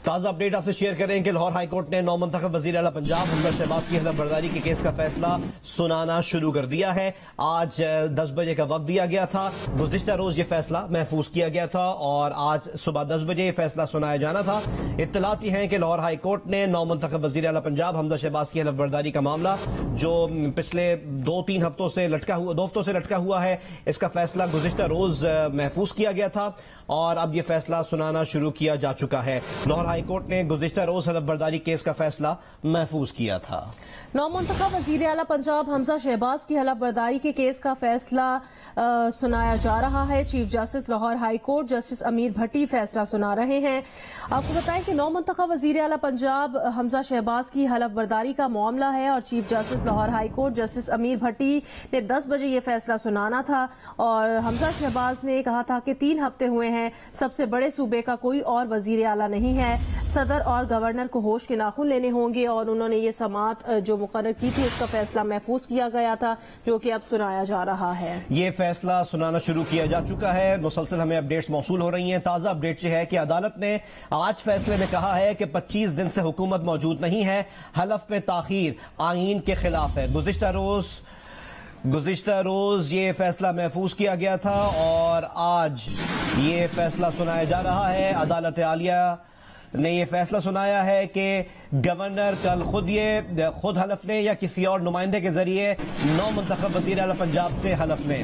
تازہ اپڈیٹ آپ سے شیئر کریں کہ لاہور ہائی کورٹ نے نومنتخب وزیر اعلیٰ پنجاب حمزہ شہباز کی حلف برداری کے کیس کا فیصلہ سنانا شروع کر دیا ہے۔ آج 10 بجے کا وقت دیا گیا تھا۔ گزشتہ روز یہ فیصلہ محفوظ کیا گیا تھا اور آج صبح 10 بجے یہ فیصلہ سنایا جانا تھا۔ اطلاعات یہ ہیں کہ لاہور ہائی کورٹ نے نومنتخب وزیر اعلیٰ پنجاب حمزہ شہباز کی حلف برداری کا معاملہ جو پچھلے 2-3 ہفتوں سے لٹکا ہوا ہے، اس کا فیصلہ گزشتہ روز محفوظ کیا گیا تھا اور اب یہ فیصلہ سنانا شروع کیا جا چکا ہے۔ لاہور ہائی کورٹ نے گزشتہ روز حلف برداری کیس کا فیصلہ محفوظ کیا تھا۔ نومنتخب وزیر اعلیٰ پنجاب حمزہ شہباز کی حلف برداری کے کیس کا فیصلہ سنایا جا رہا ہے۔ Chief justice Lahore high court justice Ameer Bhatti فیصلہ سنا رہے ہیں۔ آپ کو بتائیں کہ نومنتخب وزیر اعلیٰ پنجاب حمزہ شہباز کی حلف برداری کا معاملہ ہے اور chief justice Lahore high court justice Ameer Bhatti نے 10 بجے یہ فیصلہ سنانا تھا اور حمزہ شہباز نے کہا تھا کہ 3 ہفتے ہوئے ہیں، سب سے بڑے صوبے کا کوئی اور وزیر اعلیٰ نہیں ہے، صدر اور گورنر کو ہوش کے ناخن لینے ہوں گے، اور انہوں نے یہ سماعت جو مقرر کی تھی اس کا فیصلہ محفوظ کیا گیا تھا جو کہ اب سنایا جا رہا ہے۔ یہ فیصلہ سنانا شروع کیا جا چکا ہے۔ مسلسل ہمیں اپڈیٹس موصول ہو رہی ہیں۔ تازہ اپڈیٹ یہ ہے کہ عدالت نے آج فیصلے میں کہا ہے کہ 25 دن سے حکومت موجود نہیں ہے، حلف میں تاخیر آئین کے خلاف ہے۔ گزشتہ روز یہ فیصلہ محفوظ کیا گیا تھا اور آج یہ فیصلہ سنایا جا رہا ہے۔ عدالت عالیہ نے یہ فیصلہ سنایا ہے کہ گورنر کل خود حلف لیں یا کسی اور نمائندے کے ذریعے نومنتخب وزیر اعلیٰ پنجاب سے حلف لیں۔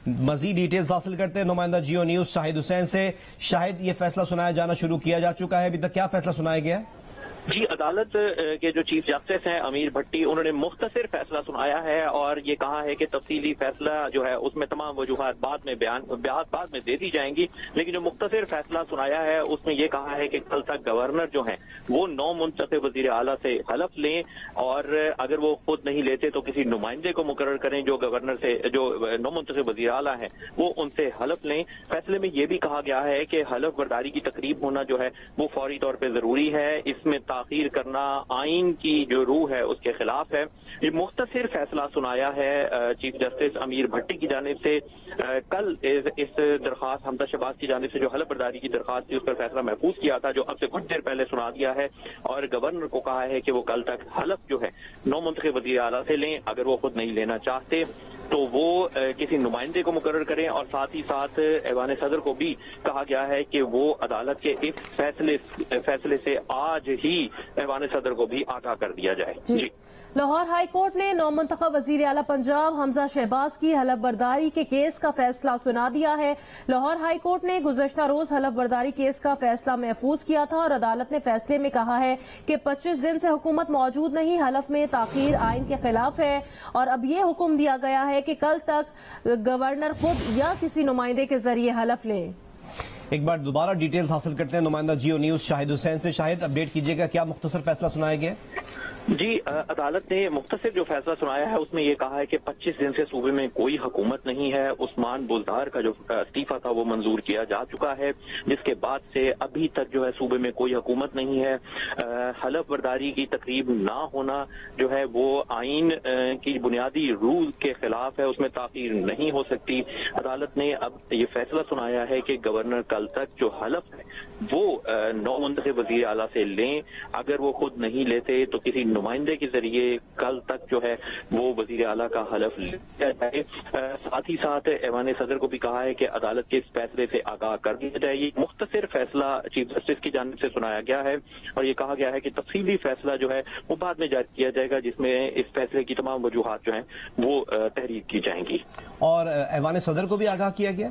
مزید ڈیٹیلز حاصل کرتے ہیں نمائندہ جیو نیوز شاہد حسین سے۔ شاہد، یہ فیصلہ سنایا جانا شروع کیا جا چکا ہے، ابھی تک کیا فیصلہ سنایا گیا؟ جی، عدالت کے جو چیف جسٹس ہیں امیر بھٹی، انہوں نے مختصر فیصلہ سنایا ہے اور یہ کہا ہے کہ تفصیلی فیصلہ جو ہے اس میں تمام وجوہات بعد میں دے دی جائیں گی، لیکن جو مختصر فیصلہ سنایا ہے اس میں یہ کہا ہے کہ کل تک گورنر جو ہیں وہ نومنتخب وزیر اعلیٰ سے حلف لیں اور اگر وہ خود نہیں لیتے تو کسی نمائندے کو مقرر کریں جو گورنر سے جو نومنتخب وزیر اعلیٰ ہیں وہ ان سے حلف لیں۔ فیصلے میں یہ بھی کہا گیا ہے کہ حلف برداری کی تقریب ہونا جو ہے وہ فوری طور پہ ضروری ہے، اس میں تاخیر کرنا آئین کی جو روح ہے اس کے خلاف ہے۔ یہ مختصر فیصلہ سنایا ہے چیف جسٹس امیر بھٹی کی جانب سے۔ کل اس درخواست حمزہ شہباز کی جانب سے جو حلف برداری کی درخواست تھی اس پر فیصلہ محفوظ کیا تھا جو اب سے کچھ دیر پہلے سنا دیا ہے اور گورنر کو کہا ہے کہ وہ کل تک حلف جو ہے نومنتخب وزیر اعلیٰ سے لیں، اگر وہ خود نہیں لینا چاہتے تو وہ کسی نمائندے کو مقرر کریں، اور ساتھ ہی ساتھ ایوان صدر کو بھی کہا گیا ہے کہ وہ عدالت کے اس فیصلے سے آج ہی ایوان صدر کو بھی آگاہ کر دیا جائے۔ جی، لاہور ہائی کورٹ نے نومنتخب وزیر اعلیٰ پنجاب حمزہ شہباز کی حلف برداری کے کیس کا فیصلہ سنا دیا ہے۔ لاہور ہائی کورٹ نے گزشتہ روز حلف برداری کیس کا فیصلہ محفوظ کیا تھا اور عدالت نے فیصلے میں کہا ہے کہ 25 دن سے حکومت موجود نہیں، حلف میں تاخیر آئین کے خلاف ہے، اور اب یہ حکم دیا گیا ہے کہ کل تک گورنر خود یا کسی نمائندے کے ذریعے حلف لیں۔ ایک بار دوبارہ ڈیٹیلز حاصل کرتے ہیں نمائندہ جیو نیوز شاہد حسین سے۔ شاہد، اپڈیٹ کیجیے گا، کیا مختصر فیصلہ سنایا گیا؟ جی، عدالت نے مختصر جو فیصلہ سنایا ہے اس میں یہ کہا ہے کہ 25 دن سے صوبے میں کوئی حکومت نہیں ہے۔ عثمان بلدار کا جو استعفیٰ تھا وہ منظور کیا جا چکا ہے، جس کے بعد سے ابھی تک جو ہے صوبے میں کوئی حکومت نہیں ہے۔ حلف برداری کی تقریب نہ ہونا جو ہے وہ آئین کی بنیادی روح کے خلاف ہے، اس میں تاخیر نہیں ہو سکتی۔ عدالت نے اب یہ فیصلہ سنایا ہے کہ گورنر کل تک جو حلف ہے وہ نومنتخب وزیر اعلیٰ سے لیں، اگر وہ خود نہیں لیتے تو کسی نمائندے کے ذریعے کل تک جو ہے وہ وزیر اعلیٰ کا حلف لیا جائے۔ ساتھ ہی ساتھ ایوان صدر کو بھی کہا ہے کہ عدالت کے اس فیصلے سے آگاہ کر دیا جائے۔ یہ مختصر فیصلہ چیف جسٹس کی جانب سے سنایا گیا ہے اور یہ کہا گیا ہے کہ تفصیلی فیصلہ جو ہے وہ بعد میں جاری کیا جائے گا، جس میں اس فیصلے کی تمام وجوہات جو ہیں وہ تحریر کی جائیں گی۔ اور ایوان صدر کو بھی آگاہ کیا گیا؟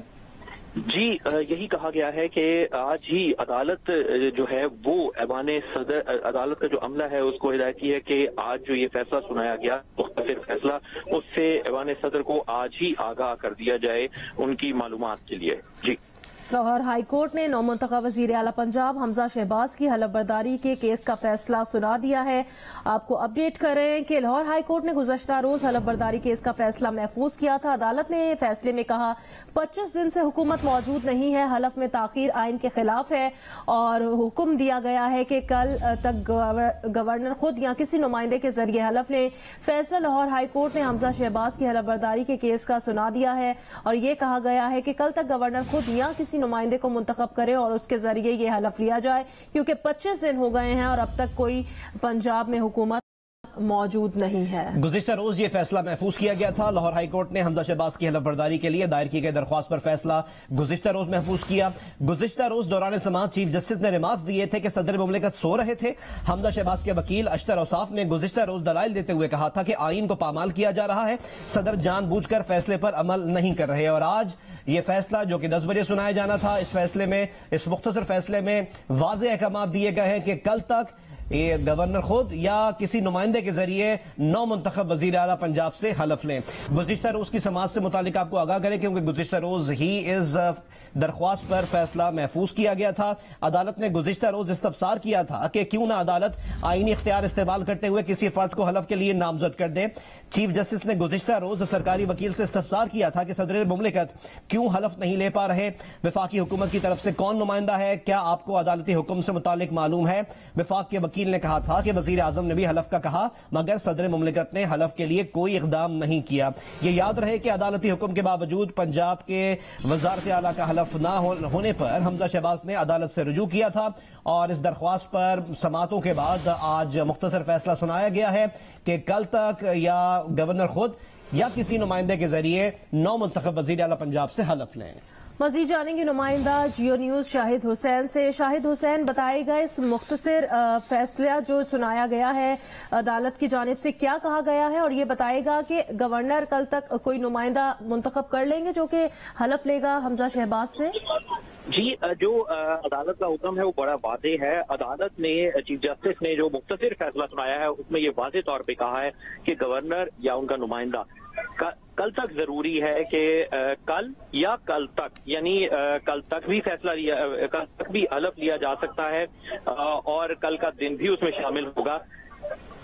جی، یہی کہا گیا ہے کہ آج ہی عدالت جو ہے وہ ایوان صدر، عدالت کا جو عملہ ہے اس کو ہدایت کی ہے کہ آج جو یہ فیصلہ سنایا گیا مختصر فیصلہ، اس سے ایوان صدر کو آج ہی آگاہ کر دیا جائے ان کی معلومات کے لیے۔ جی، لاہور ہائی کورٹ نے نومنتخب وزیر اعلیٰ پنجاب حمزہ شہباز کی حلف برداری کے کیس کا فیصلہ سنا دیا ہے۔ آپ کو اپڈیٹ کر رہے ہیں کہ لاہور ہائی کورٹ نے گزشتہ روز حلف برداری کیس کا فیصلہ محفوظ کیا تھا۔ عدالت نے فیصلے میں کہا 25 دن سے حکومت موجود نہیں ہے، حلف میں تاخیر آئین کے خلاف ہے، اور حکم دیا گیا ہے کہ کل تک گورنر خود یا کسی نمائندے کے ذریعے حلف لیں۔ فیصلہ لاہور ہائی کورٹ نے حمزہ شہباز کی حلف برداری کے کیس کا سنا دیا ہے اور یہ کہا گیا ہے کہ کل تک گورنر خود یا کسی किसी नुमाइंदे को मुंतखब करे और उसके जरिए ये हलफ लिया जाए, क्योंकि 25 दिन हो गए हैं और अब तक कोई पंजाब में हुकूमत मौजूद नहीं है। गुज़िश्ता रोज ये फैसला महफूज किया गया था। लाहौर हाई कोर्ट ने हमजा शहबाज की हलफ बर्दारी के लिए दायर की गई दरख्वास्त पर फैसला गुज़िश्ता रोज महफूज किया। गुज़िश्ता रोज दौरान समाअत चीफ जस्टिस ने रिमार्क्स दिए थे कि सदर मुमलिकत सो रहे थे। हमजा शहबाज के वकील अशतर औसाफ ने गुज़िश्ता रोज दलाइल देते हुए कहा था कि आइन को पामाल किया जा रहा है, सदर जानबूझकर फैसले पर अमल नहीं कर रहे। और आज ये फैसला जो कि 10 बजे सुनाया जाना था, इस फैसले में, इस मुख्तसर फैसले में वाज़ेह अहकाम दिए गए हैं कि कल तक ये गवर्नर खुद या किसी नुमाइंदे के जरिए नौ मुंतखब वजीर आला पंजाब से हलफ लें। गुज़िश्ता रोज की समाअत से मुतालिक आपको आगाह करें क्योंकि गुज़िश्ता रोज ही इस दरख्वास्त पर फैसला महफूज किया गया था। अदालत ने गुज़िश्ता रोज इस्तफसार किया था कि क्यों ना अदालत आईनी इख्तियार इस्तेमाल करते हुए किसी फर्द को हलफ के लिए नामजद कर दे। चीफ जस्टिस ने गुज़िश्ता रोज सरकारी वकील से इस्तफसार किया था कि सदर मुमलिकत क्यों हलफ नहीं ले पा रहे, वफाकी हुकूमत की तरफ से कौन नुमाइंदा है, क्या आपको अदालती हुक्म से मुतालिक मालूम है। वफाक के वकील ने कहा था कि वजीर आजम ने भी हलफ का कहा मगर सदर मुमलिकत ने हलफ के लिए कोई इकदाम नहीं किया। ये याद रहे कि अदालती हुक्म के बावजूद पंजाब के वज़ारत आला का हलफ ना होने पर हमजा शहबाज ने अदालत से रुजू किया था और इस दरख्वास्त पर समातों के बाद आज मुख्तसर फैसला सुनाया गया है कि कल तक या गवर्नर खुद या किसी नुमाइंदे के जरिए नौ मुंतखब वज़ीर आला पंजाब से हलफ लें। मजीद जानेंगे नुमाइंदा जियो न्यूज शाहिद हुसैन से। शाहिद हुसैन, बताएगा इस मुख्तसर फैसला जो सुनाया गया है अदालत की जानिब से क्या कहा गया है, और ये बताएगा कि गवर्नर कल तक कोई नुमाइंदा मुंतखब कर लेंगे जो कि हलफ लेगा हमजा शहबाज से। जी, जो अदालत का हुक्म है वो बड़ा वाज़ेह है। अदालत ने, चीफ जस्टिस ने जो मुख्तसर फैसला सुनाया है उसमें ये वाज़ेह तौर पे कहा है कि गवर्नर या उनका नुमाइंदा कल तक जरूरी है कि कल या कल तक, यानी कल तक भी फैसला लिया, कल तक भी हलफ लिया जा सकता है और कल का दिन भी उसमें शामिल होगा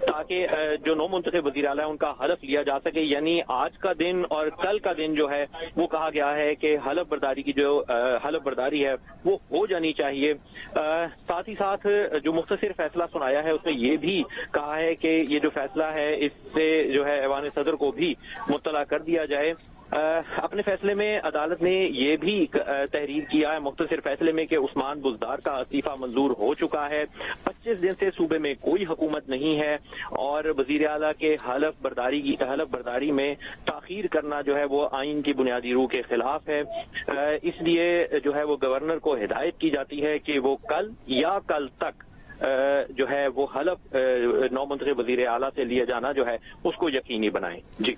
ताकि जो नौ मुंतखब वज़ीर आला है उनका हलफ लिया जा सके। यानी आज का दिन और कल का दिन जो है वो कहा गया है कि हलफ बर्दारी की जो हलफ बर्दारी है वो हो जानी चाहिए। साथ ही साथ जो मुख्तसर फैसला सुनाया है उसमें ये भी कहा है कि ये जो फैसला है इससे जो है ऐवान सदर को भी मुत्तला कर दिया जाए। अपने फैसले में अदालत ने ये भी तहरीर किया है मुख्तसर फैसले में कि उस्मान बुज़दार का इस्तीफा मंजूर हो चुका है। 25 दिन से सूबे में कोई हुकूमत नहीं है और वजीर आला के हलफ बर्दारी में ताखीर करना जो है वो आइन की बुनियादी रूह के खिलाफ है। इसलिए जो है वो गवर्नर को हिदायत की जाती है कि वो कल या कल तक जो है वो हलफ नौ मुंतखब वजीर आला से लिया जाना जो है उसको यकीनी बनाएं। जी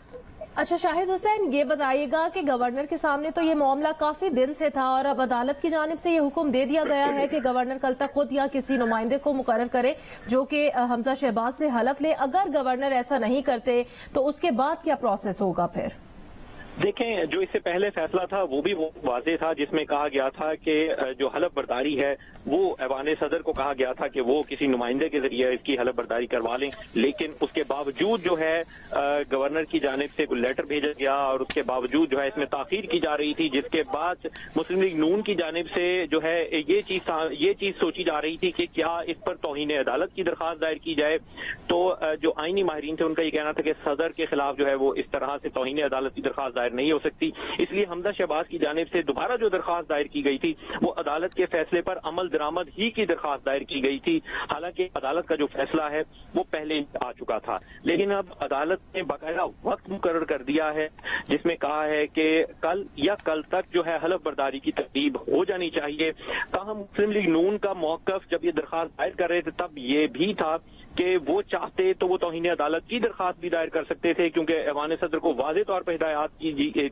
अच्छा शाहिद हुसैन, ये बताइएगा कि गवर्नर के सामने तो ये मामला काफी दिन से था और अब अदालत की जानिब से ये हुक्म दे दिया गया है कि गवर्नर कल तक खुद या किसी नुमाइंदे को मुकर्रर करे जो कि हमजा शहबाज से हलफ ले। अगर गवर्नर ऐसा नहीं करते तो उसके बाद क्या प्रोसेस होगा फिर? देखें, जो इससे पहले फैसला था वो भी वो वाज़ेह था जिसमें कहा गया था कि जो हलफ बर्दारी है वो ऐवान सदर को कहा गया था कि वो किसी नुमाइंदे के जरिए इसकी हलफ बर्दारी करवा लें, लेकिन उसके बावजूद जो है गवर्नर की जानिब से कोई लेटर भेजा गया और उसके बावजूद जो है इसमें ताखीर की जा रही थी, जिसके बाद मुस्लिम लीग नून की जानिब से जो है ये चीज सोची जा रही थी कि क्या इस पर तौहीन अदालत की दरख्वास्त दायर की जाए। तो जो आईनी माहिरीन थे उनका ये कहना था कि सदर के खिलाफ जो है वो इस तरह से तौहीन अदालत की दरख्वास्त दायर नहीं हो सकती, इसलिए हमजा शहबाज की जानिब से दोबारा जो दरख्वास्त दायर की गई थी वो अदालत के फैसले पर अमल दरामद ही की दरख्वास्त दायर की गई थी। हालांकि अदालत का जो फैसला है वो पहले आ चुका था, लेकिन अब अदालत ने बाकायदा वक्त मुकर्रर कर दिया है जिसमें कहा है कि कल या कल तक जो है हलफ बर्दारी की तरतीब हो जानी चाहिए। ताहम मुस्लिम लीग नून का मौकफ जब ये दरख्वास्त दायर कर रहे थे तब ये भी था कि वो चाहते तो वो तौहीन अदालत की दरख्वास्त भी दायर कर सकते थे, क्योंकि ऐवान सदर को वाज़ेह तौर पर हिदायत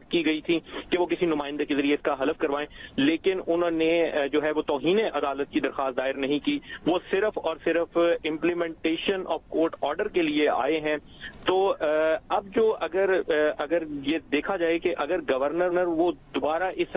की गई थी कि वो किसी नुमाइंदे के जरिए इसका हलफ करवाएं, लेकिन उन्होंने जो है वो तौहीन अदालत की दरख्वास्त दायर नहीं की। वो सिर्फ और सिर्फ इम्प्लीमेंटेशन ऑफ कोर्ट ऑर्डर के लिए आए हैं। तो अब जो अगर ये देखा जाए कि अगर गवर्नर वो दोबारा इस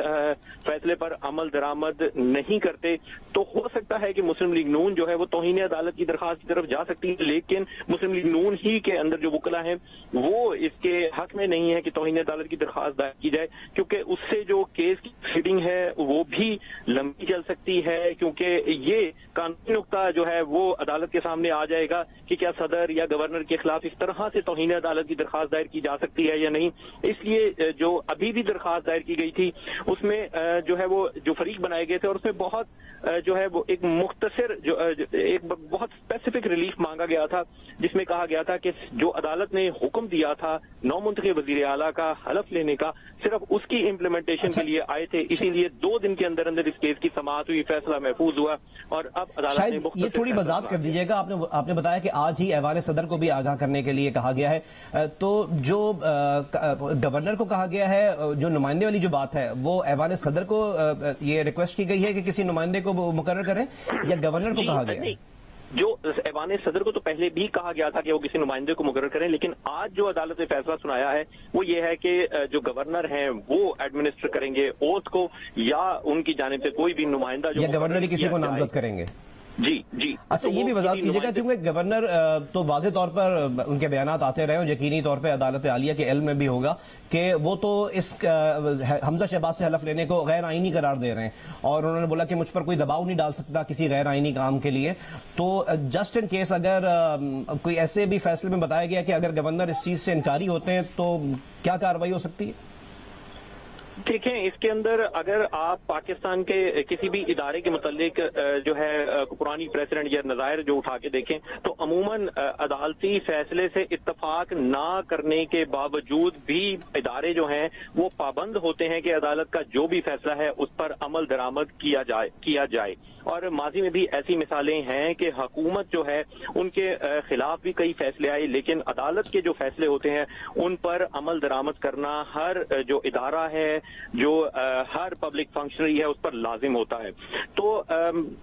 फैसले पर अमल दरामद नहीं करते तो हो सकता लगता है कि मुस्लिम लीग नून जो है वो तौहीन अदालत की दरखास्त की तरफ जा सकती है, लेकिन मुस्लिम लीग नून ही के अंदर जो वकला हैं वो इसके हक में नहीं है कि तौहीन अदालत की दरखास्त दायर की जाए, क्योंकि उससे जो केस की फीडिंग है वो भी लंबी चल सकती है, क्योंकि ये कानूनी नुक्ता जो है वो अदालत के सामने आ जाएगा कि क्या सदर या गवर्नर के खिलाफ इस तरह से तौहीन अदालत की दरखास्त दायर की जा सकती है या नहीं। इसलिए जो अभी भी दरखास्त दायर की गई थी उसमें जो है वो जो फरीक बनाए गए थे और उसमें बहुत जो है वो एक मुख्तसर एक बहुत स्पेसिफिक रिलीफ मांगा गया था, जिसमें कहा गया था कि जो अदालत ने हुक्म दिया था नौमुंतखब वज़ीर आला का हलफ लेने का, सिर्फ उसकी इम्प्लीमेंटेशन के लिए आए थे, इसीलिए 2 दिन के अंदर अंदर इस केस की समाअत हुई, फैसला महफूज हुआ और अब अदालत ने ये थोड़ी वजाहत कर दीजिएगा। आपने बताया कि आज ही ऐवान सदर को भी आगाह करने के लिए कहा गया है, तो जो गवर्नर को कहा गया है, जो नुमाइंदे वाली जो बात है वो ऐवान सदर को ये रिक्वेस्ट की गई है कि किसी नुमाइंदे को मुकर्रर करें या गवर्नर को कहा गया है? जो ऐवान सदर को तो पहले भी कहा गया था कि वो किसी नुमाइंदे को मुकर्रर करें, लेकिन आज जो अदालत ने फैसला सुनाया है वो ये है कि जो गवर्नर हैं वो एडमिनिस्टर करेंगे ओथ को, या उनकी जानिब से कोई भी नुमाइंदा जो गवर्नर ही किसी को नामजद करेंगे। जी। अच्छा, ये भी वजाहत कीजिएगा, क्योंकि गवर्नर तो वाज़ेह तौर पर उनके बयानात आते रहे और यकीनी तौर पे अदालत आलिया के इल्म में भी होगा कि वो तो इस हमजा शहबाज से हलफ लेने को गैर आईनी करार दे रहे हैं और उन्होंने बोला कि मुझ पर कोई दबाव नहीं डाल सकता किसी गैर आईनी काम के लिए। तो जस्ट इन केस अगर कोई ऐसे भी फैसले में बताया गया कि अगर गवर्नर इस चीज से इनकारी होते हैं तो क्या कार्रवाई हो सकती है? देखें, इसके अंदर अगर आप पाकिस्तान के किसी भी इदारे के मुतालिक जो है पुरानी प्रेसिडेंट या नज़ायर जो उठा के देखें तो अमूमन अदालती फैसले से इत्तफाक ना करने के बावजूद भी इदारे जो हैं वो पाबंद होते हैं कि अदालत का जो भी फैसला है उस पर अमल दरामद किया जाए। और माजी में भी ऐसी मिसालें हैं कि हुकूमत जो है उनके खिलाफ भी कई फैसले आए, लेकिन अदालत के जो फैसले होते हैं उन पर अमल दरामद करना हर जो इदारा है, जो हर पब्लिक फंक्शनरी है उस पर लाजिम होता है। तो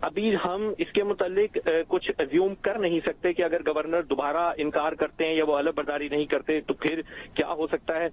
अभी हम इसके मुतालिक कुछ अज्यूम कर नहीं सकते कि अगर गवर्नर दोबारा इनकार करते हैं या वो अलग बर्दारी नहीं करते तो फिर क्या हो सकता है।